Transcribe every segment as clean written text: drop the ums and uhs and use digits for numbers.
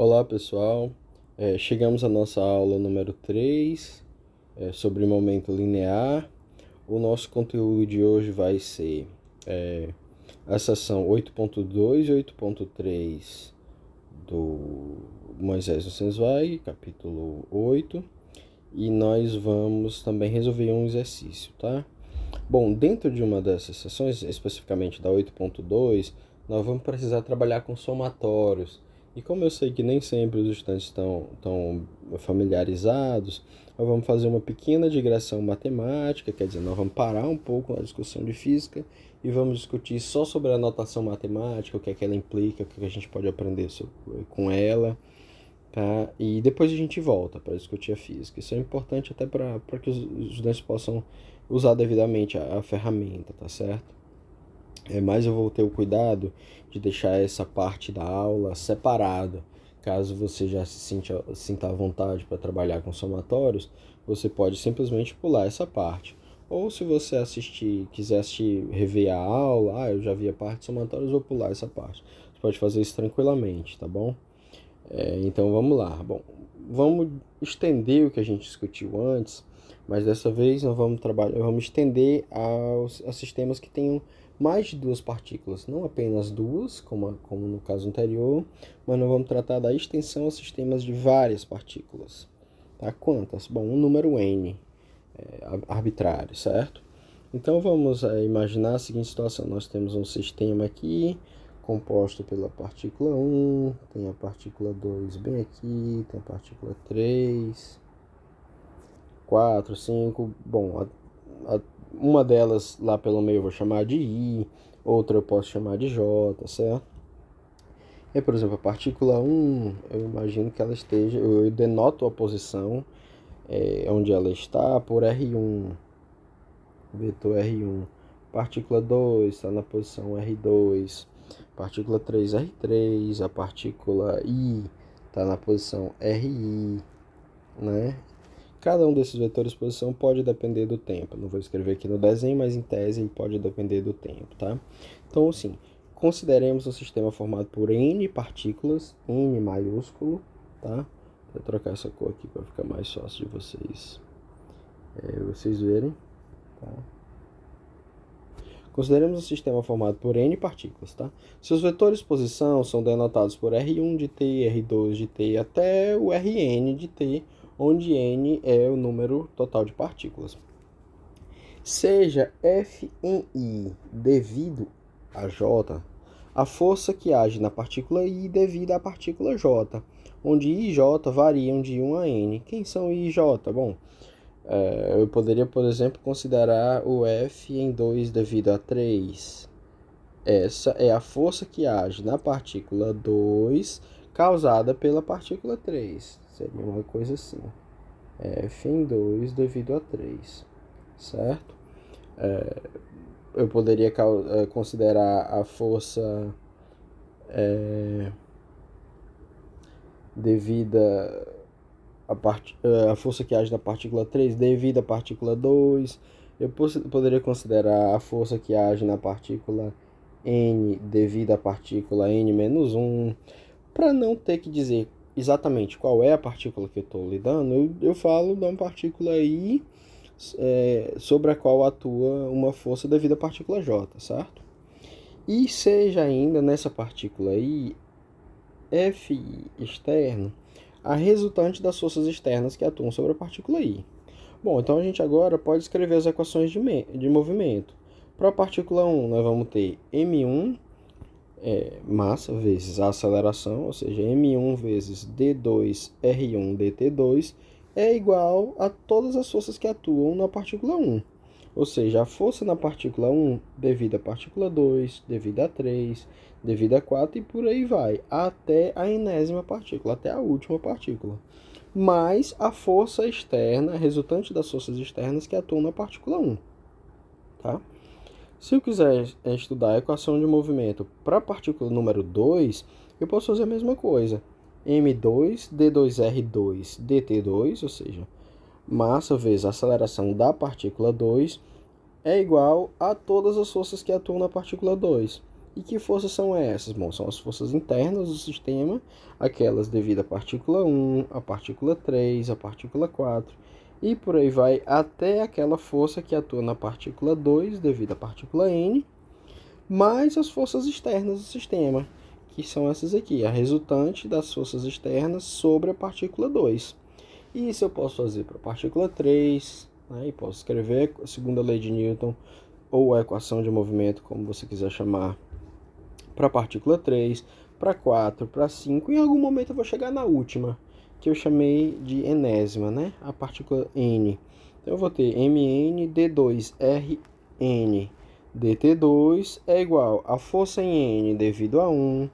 Olá pessoal, chegamos à nossa aula número 3 sobre momento linear. O nosso conteúdo de hoje vai ser a seção 8.2 e 8.3 do Moisés no Senswag, capítulo 8, e nós vamos também resolver um exercício, tá? Bom, dentro de uma dessas sessões, especificamente da 8.2, nós vamos precisar trabalhar com somatórios. E como eu sei que nem sempre os estudantes estão familiarizados, nós vamos fazer uma pequena digressão matemática, quer dizer, nós vamos parar um pouco a discussão de física e vamos discutir só sobre a notação matemática, o que é que ela implica, o que a gente pode aprender com ela, tá? E depois a gente volta para discutir a física. Isso é importante até para que os estudantes possam usar devidamente a ferramenta, tá certo? Mas eu vou ter o cuidado de deixar essa parte da aula separada. Caso você já sinta à vontade para trabalhar com somatórios, você pode simplesmente pular essa parte. Ou se você quiser rever a aula, eu já vi a parte de somatórios, vou pular essa parte. Você pode fazer isso tranquilamente, tá bom? Então vamos lá. Bom, vamos estender o que a gente discutiu antes, mas dessa vez nós vamos estender a sistemas que tenham mais de duas partículas, não apenas duas, como no caso anterior, mas nós vamos tratar da extensão a sistemas de várias partículas. Tá? Quantas? Bom, um número n arbitrário, certo? Então vamos imaginar a seguinte situação: nós temos um sistema aqui composto pela partícula 1, tem a partícula 2 bem aqui, tem a partícula 3, 4, 5. Bom, uma delas lá pelo meio eu vou chamar de I, outra eu posso chamar de J, certo? E, por exemplo, a partícula 1, eu imagino que ela esteja, eu denoto a posição onde ela está por R1, vetor R1. Partícula 2 está na posição R2, partícula 3 R3, a partícula I está na posição RI, né? Cada um desses vetores de posição pode depender do tempo. Não vou escrever aqui no desenho, mas em tese ele pode depender do tempo, tá? Então, assim, consideremos um sistema formado por N partículas, N maiúsculo, tá? Vou trocar essa cor aqui para ficar mais fácil de vocês verem, tá? Consideremos um sistema formado por N partículas, tá? Seus vetores de posição são denotados por R1 de t, R2 de t, até o Rn de t, onde n é o número total de partículas. Seja F em I devido a J, a força que age na partícula I devido à partícula J, onde I e J variam de 1 a N. Quem são I e J? Bom, eu poderia, por exemplo, considerar o F em 2 devido a 3. Essa é a força que age na partícula 2 causada pela partícula 3. Seria uma coisa assim. F em 2 devido a 3. Certo? Eu poderia considerar a força devida a força que age na partícula 3 devido à partícula 2. Eu poderia considerar a força que age na partícula N devido à partícula N-1. Para não ter que dizer exatamente qual é a partícula que eu estou lidando, eu falo de uma partícula I sobre a qual atua uma força devido à partícula J, certo? E seja ainda nessa partícula I, F externo, a resultante das forças externas que atuam sobre a partícula I. Bom, então a gente agora pode escrever as equações de movimento. Para a partícula 1, nós vamos ter M1, massa, vezes a aceleração, ou seja, M1 vezes D2 R1 dt2, é igual a todas as forças que atuam na partícula 1. Ou seja, a força na partícula 1 devido à partícula 2, devido a 3, devido a 4 e por aí vai, até a enésima partícula, até a última partícula. Mais a força externa, resultante das forças externas que atuam na partícula 1. Tá? Se eu quiser estudar a equação de movimento para a partícula número 2, eu posso fazer a mesma coisa. M2, D2R2, dt2, ou seja, massa vezes a aceleração da partícula 2, é igual a todas as forças que atuam na partícula 2. E que forças são essas? Bom, são as forças internas do sistema, aquelas devido à partícula 1, à partícula 3, à partícula 4, e por aí vai até aquela força que atua na partícula 2, devido à partícula N, mais as forças externas do sistema, que são essas aqui, a resultante das forças externas sobre a partícula 2. E isso eu posso fazer para a partícula 3, né? E posso escrever a segunda lei de Newton, ou a equação de movimento, como você quiser chamar, para a partícula 3, para 4, para 5. Em algum momento eu vou chegar na última, que eu chamei de enésima, né? A partícula N. Então eu vou ter Mn D2Rn dt2 é igual a força em N devido a 1,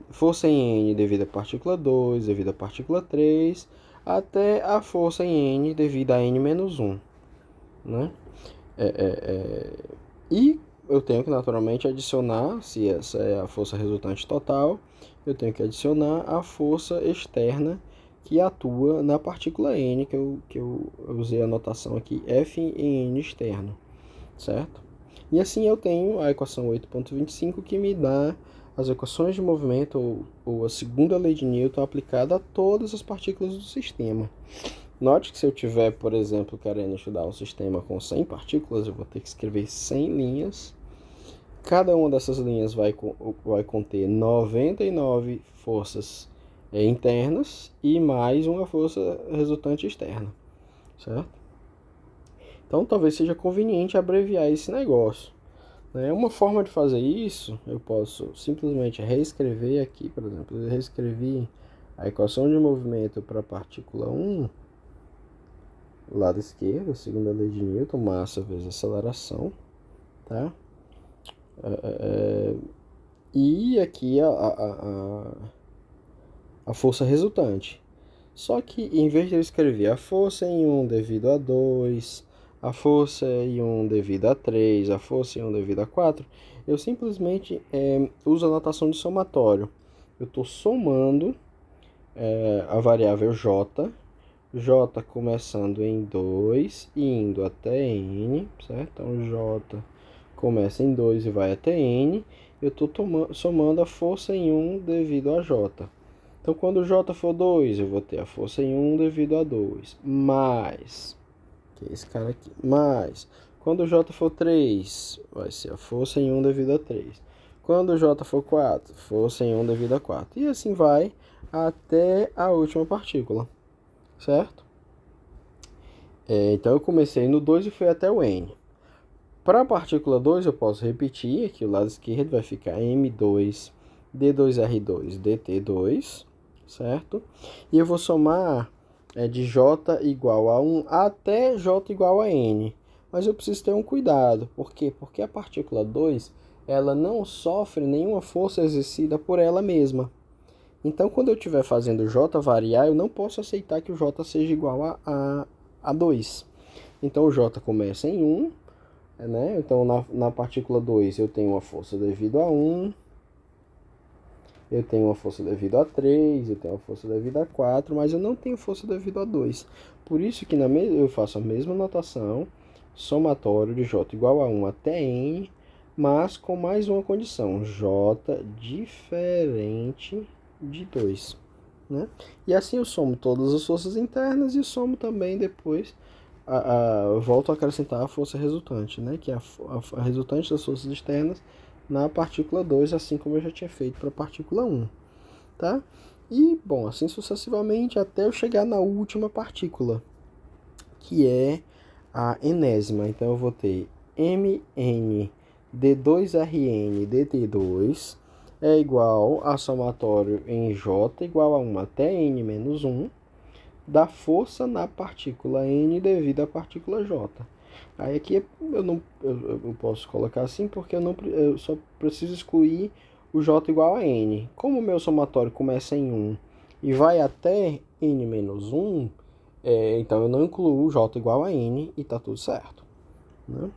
força em N devido à partícula 2, devido à partícula 3, até a força em N devido a N menos 1, né? E eu tenho que naturalmente adicionar, se essa é a força resultante total, eu tenho que adicionar a força externa que atua na partícula N, que eu usei a notação aqui, F em N externo, certo? E assim eu tenho a equação 8.25 que me dá as equações de movimento ou a segunda lei de Newton aplicada a todas as partículas do sistema. Note que se eu tiver, por exemplo, querendo estudar um sistema com 100 partículas, eu vou ter que escrever 100 linhas. Cada uma dessas linhas vai conter 99 forças internas e mais uma força resultante externa, certo? Então talvez seja conveniente abreviar esse negócio. Uma forma de fazer isso, eu posso simplesmente reescrever aqui, por exemplo, eu reescrevi a equação de movimento para a partícula 1, lado esquerdo, segunda lei de Newton, massa vezes aceleração, tá? E aqui a força resultante. Só que em vez de eu escrever a força em 1 devido a 2, a força em 1 devido a 3, a força em 1 devido a 4, eu simplesmente uso a notação de somatório. Eu estou somando a variável j, j começando em 2 e indo até n, certo? Então j começa em 2 e vai até n, eu estou somando a força em 1 devido a j. Então, quando j for 2, eu vou ter a força em 1 devido a 2, mais, que é esse cara aqui, mais. Quando j for 3, vai ser a força em 1 devido a 3. Quando j for 4, força em 1 devido a 4. E assim vai até a última partícula, certo? Então, eu comecei no 2 e fui até o n. Para a partícula 2, eu posso repetir, aqui o lado esquerdo vai ficar M2, D2R2, DT2, certo? E eu vou somar de J igual a 1 até J igual a N. Mas eu preciso ter um cuidado. Por quê? Porque a partícula 2, ela não sofre nenhuma força exercida por ela mesma. Então, quando eu estiver fazendo J variar, eu não posso aceitar que o J seja igual a 2. Então, o J começa em 1, né? Então, na partícula 2, eu tenho uma força devido a 1, eu tenho uma força devido a 3, eu tenho uma força devido a 4, mas eu não tenho força devido a 2. Por isso que eu faço a mesma notação, somatório de J igual a 1 até N, mas com mais uma condição, J diferente de 2. Né? E assim eu somo todas as forças internas e somo também depois, volto a acrescentar a força resultante, né? Que é a resultante das forças externas na partícula 2, assim como eu já tinha feito para a partícula 1, tá? E, bom, assim sucessivamente até eu chegar na última partícula, que é a enésima. Então, eu vou ter Mn D2Rn dt2 é igual a somatório em J igual a 1 até N menos 1 da força na partícula N devido à partícula J. Aí aqui eu posso colocar assim porque eu só preciso excluir o J igual a N. Como o meu somatório começa em 1 e vai até N menos 1, então eu não incluo o J igual a N e está tudo certo, né?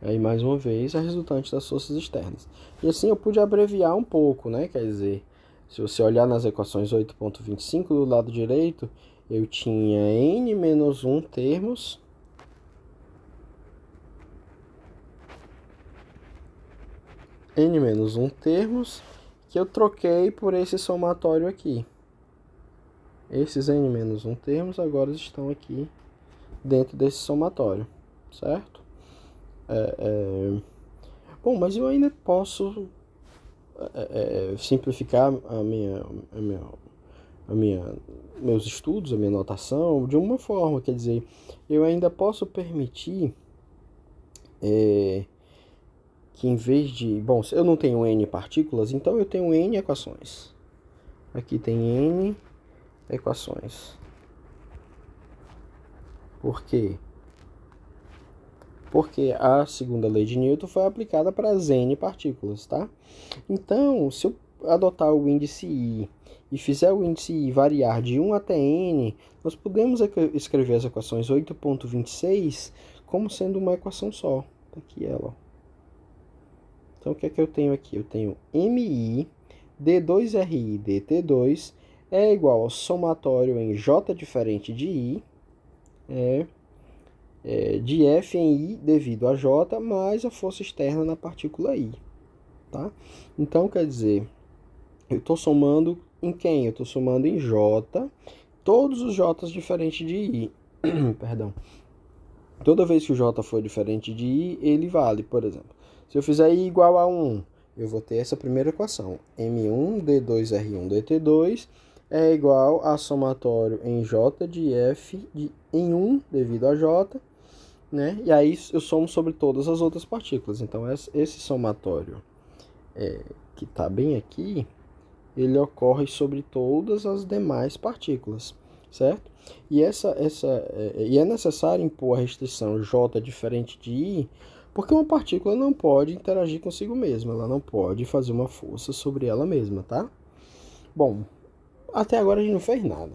Aí mais uma vez a resultante das forças externas. E assim eu pude abreviar um pouco, né? Quer dizer, se você olhar nas equações 8.25 do lado direito, eu tinha N menos 1 termos n menos 1 termos que eu troquei por esse somatório aqui. Esses n menos 1 termos agora estão aqui dentro desse somatório, certo? Bom, mas eu ainda posso simplificar meus estudos, a minha notação, de uma forma, quer dizer, eu ainda posso permitir que em vez de... Bom, eu não tenho n partículas, então eu tenho n equações. Aqui tem n equações. Por quê? Porque a segunda lei de Newton foi aplicada para as n partículas, tá? Então, se eu adotar o índice I e fizer o índice I variar de 1 até n, nós podemos escrever as equações 8.26 como sendo uma equação só. Tá aqui ela, ó. Então, o que é que eu tenho aqui? Eu tenho MI, D2RI, DT2 é igual ao somatório em J diferente de I, de F em I devido a J, mais a força externa na partícula I. Tá? Então, quer dizer, eu estou somando em quem? Eu estou somando em J, todos os J's diferentes de I. Perdão. Toda vez que o J for diferente de I, ele vale, por exemplo. Se eu fizer I igual a 1, eu vou ter essa primeira equação. M1, D2R1, DT2 é igual a somatório em J de F em 1 devido a J, né? E aí eu somo sobre todas as outras partículas. Então, esse somatório que está bem aqui, ele ocorre sobre todas as demais partículas, certo? E é necessário impor a restrição J diferente de I, porque uma partícula não pode interagir consigo mesma, ela não pode fazer uma força sobre ela mesma, tá? Bom, até agora a gente não fez nada.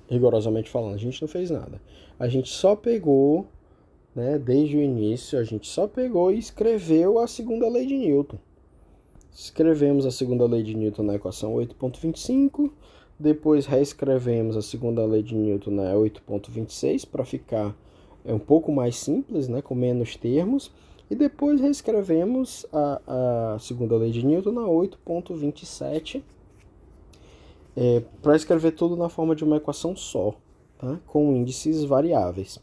Rigorosamente falando, a gente não fez nada. A gente só pegou, né, desde o início, a gente só pegou e escreveu a segunda lei de Newton. Escrevemos a segunda lei de Newton na equação 8.25, depois reescrevemos a segunda lei de Newton na 8.26 para ficar um pouco mais simples, né, com menos termos, e depois reescrevemos a segunda lei de Newton na 8.27 para escrever tudo na forma de uma equação só, tá, com índices variáveis,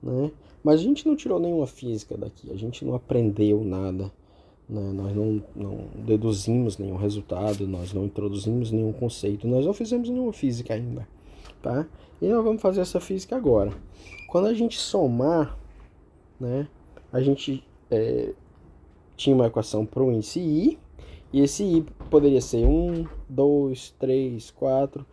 né? Mas a gente não tirou nenhuma física daqui, a gente não aprendeu nada. Nós não deduzimos nenhum resultado, nós não introduzimos nenhum conceito, nós não fizemos nenhuma física ainda, tá? E nós vamos fazer essa física agora. Quando a gente somar, né, a gente tinha uma equação para o índice I, e esse I poderia ser 1, 2, 3, 4,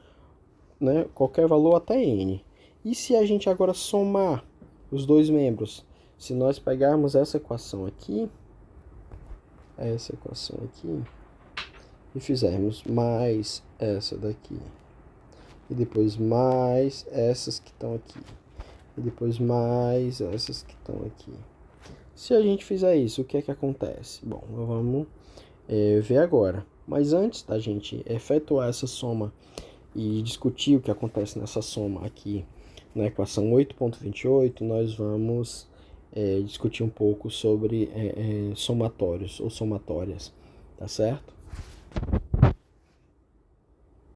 né, qualquer valor até N. E se a gente agora somar os dois membros, se nós pegarmos essa equação aqui, e fizermos mais essa daqui, e depois mais essas que estão aqui, e depois mais essas que estão aqui. Se a gente fizer isso, o que é que acontece? Bom, vamos ver agora. Mas antes da gente efetuar essa soma e discutir o que acontece nessa soma aqui na equação 8.28, nós vamos discutir um pouco sobre somatórios ou somatórias, tá certo?